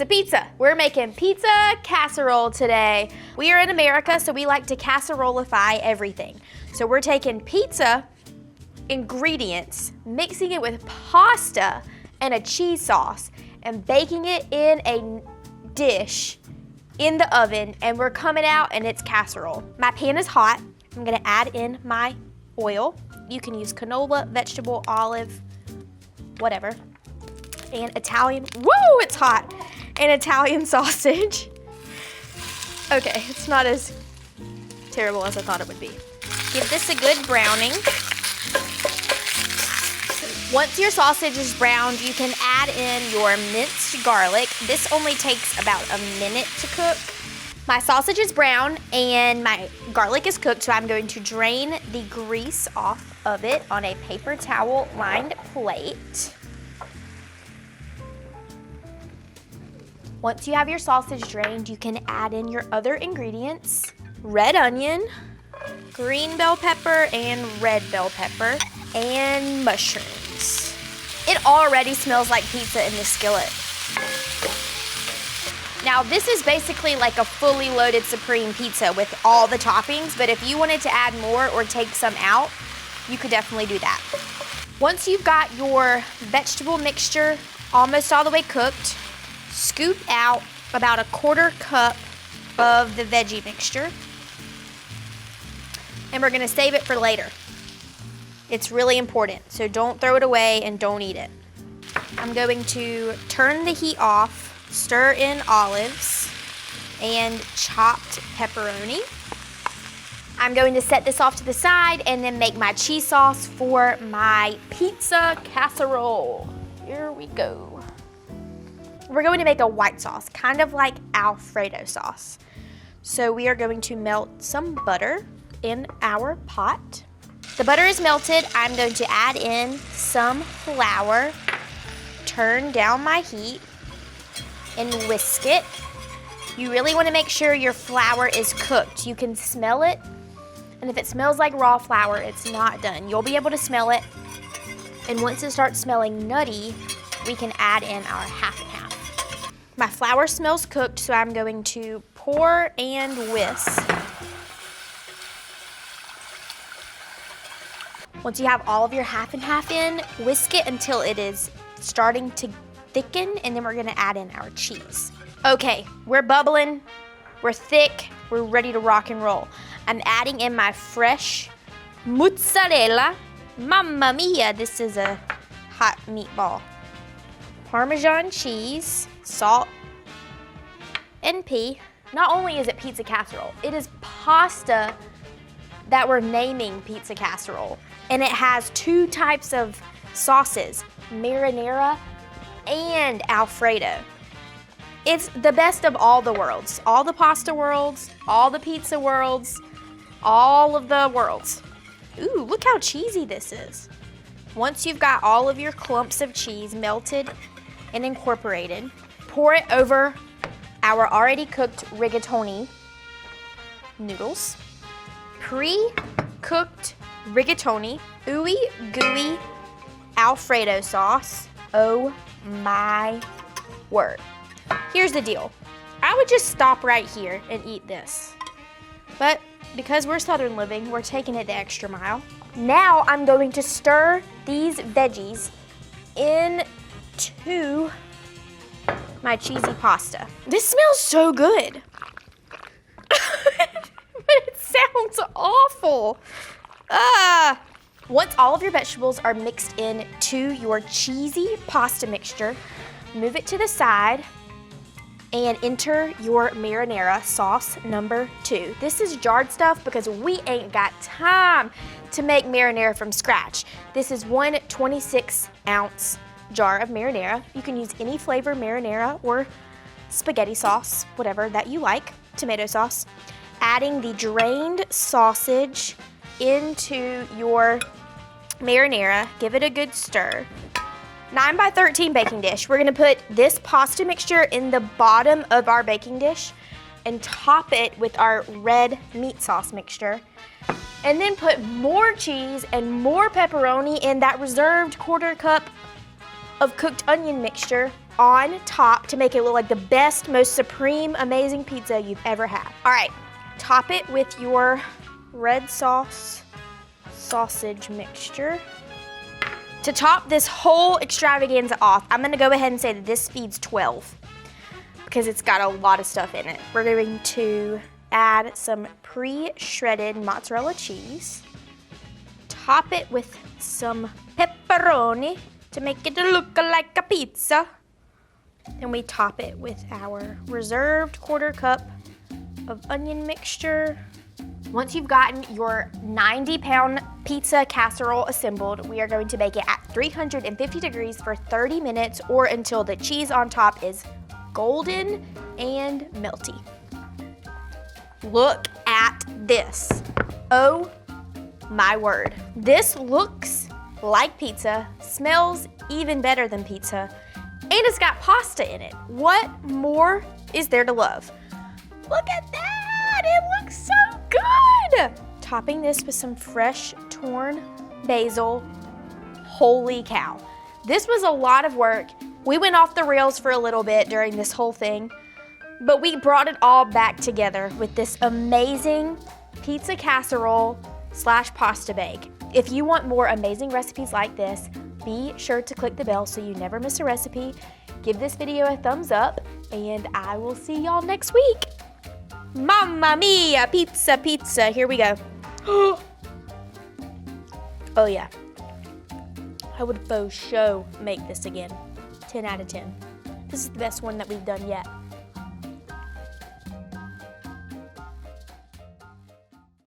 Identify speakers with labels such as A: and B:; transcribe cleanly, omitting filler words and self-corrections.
A: Pizza. We're making pizza casserole today. We are in America, so we like to casserolify everything. So we're taking pizza ingredients, mixing it with pasta and a cheese sauce, and baking it in a dish in the oven, and we're coming out and it's casserole. My pan is hot. I'm gonna add in my oil. You can use canola, vegetable, olive, whatever. And Italian, woo, it's hot. And Italian sausage. Okay, it's not as terrible as I thought it would be. Give this a good browning. Once your sausage is browned, you can add in your minced garlic. This only takes about a minute to cook. My sausage is brown and my garlic is cooked, so I'm going to drain the grease off of it on a paper towel lined plate. Once you have your sausage drained, you can add in your other ingredients: red onion, green bell pepper, and red bell pepper, and mushrooms. It already smells like pizza in this skillet. Now, this is basically like a fully loaded supreme pizza with all the toppings, but if you wanted to add more or take some out, you could definitely do that. Once you've got your vegetable mixture almost all the way cooked, scoop out about 1/4 cup of the veggie mixture, and we're gonna save it for later. It's really important, so don't throw it away and don't eat it. I'm going to turn the heat off, stir in olives and chopped pepperoni. I'm going to set this off to the side and then make my cheese sauce for my pizza casserole. Here we go. We're going to make a white sauce, kind of like Alfredo sauce. So we are going to melt some butter in our pot. The butter is melted. I'm going to add in some flour, turn down my heat, and whisk it. You really want to make sure your flour is cooked. You can smell it, and if it smells like raw flour, it's not done. You'll be able to smell it, and once it starts smelling nutty, we can add in our half and half. My flour smells cooked, so I'm going to pour and whisk. Once you have all of your half and half in, whisk it until it is starting to thicken, and then we're gonna add in our cheese. Okay, we're bubbling, we're thick, we're ready to rock and roll. I'm adding in my fresh mozzarella. Mamma mia, this is a hot meatball. Parmesan cheese, salt, and pea. Not only is it pizza casserole, it is pasta that we're naming pizza casserole. And it has 2 types of sauces, marinara and Alfredo. It's the best of all the worlds. All the pasta worlds, all the pizza worlds, all of the worlds. Ooh, look how cheesy this is. Once you've got all of your clumps of cheese melted and incorporated, pour it over our already cooked rigatoni noodles. Pre-cooked rigatoni, ooey gooey Alfredo sauce. Oh my word. Here's the deal. I would just stop right here and eat this. But because we're Southern living, we're taking it the extra mile. Now I'm going to stir these veggies into my cheesy pasta. This smells so good. But it sounds awful. Once all of your vegetables are mixed into your cheesy pasta mixture, move it to the side and enter your marinara sauce number 2. This is jarred stuff because we ain't got time to make marinara from scratch. This is 1 26-ounce jar of marinara. You can use any flavor marinara or spaghetti sauce, whatever that you like, tomato sauce. Adding the drained sausage into your marinara, give it a good stir. 9 by 13 baking dish. We're gonna put this pasta mixture in the bottom of our baking dish and top it with our red meat sauce mixture. And then put more cheese and more pepperoni in that reserved 1/4 cup of cooked onion mixture on top to make it look like the best, most supreme, amazing pizza you've ever had. All right, top it with your red sauce sausage mixture. To top this whole extravaganza off, I'm gonna go ahead and say that this feeds 12 because it's got a lot of stuff in it. We're going to add some pre-shredded mozzarella cheese. Top it with some pepperoni to make it look like a pizza. Then we top it with our reserved 1/4 cup of onion mixture. Once you've gotten your 90-pound pizza casserole assembled, we are going to bake it at 350 degrees for 30 minutes or until the cheese on top is golden and melty. Look at this. Oh my word. This looks like pizza, smells even better than pizza, and it's got pasta in it. What more is there to love? Look at that, it looks so good. Topping this with some fresh torn basil. Holy cow. This was a lot of work. We went off the rails for a little bit during this whole thing, but we brought it all back together with this amazing pizza casserole / pasta bake. If you want more amazing recipes like this, be sure to click the bell so you never miss a recipe. Give this video a thumbs up, and I will see y'all next week. Mamma mia, pizza, pizza. Here we go. Oh yeah. I would for sure make this again. 10 out of 10. This is the best one that we've done yet.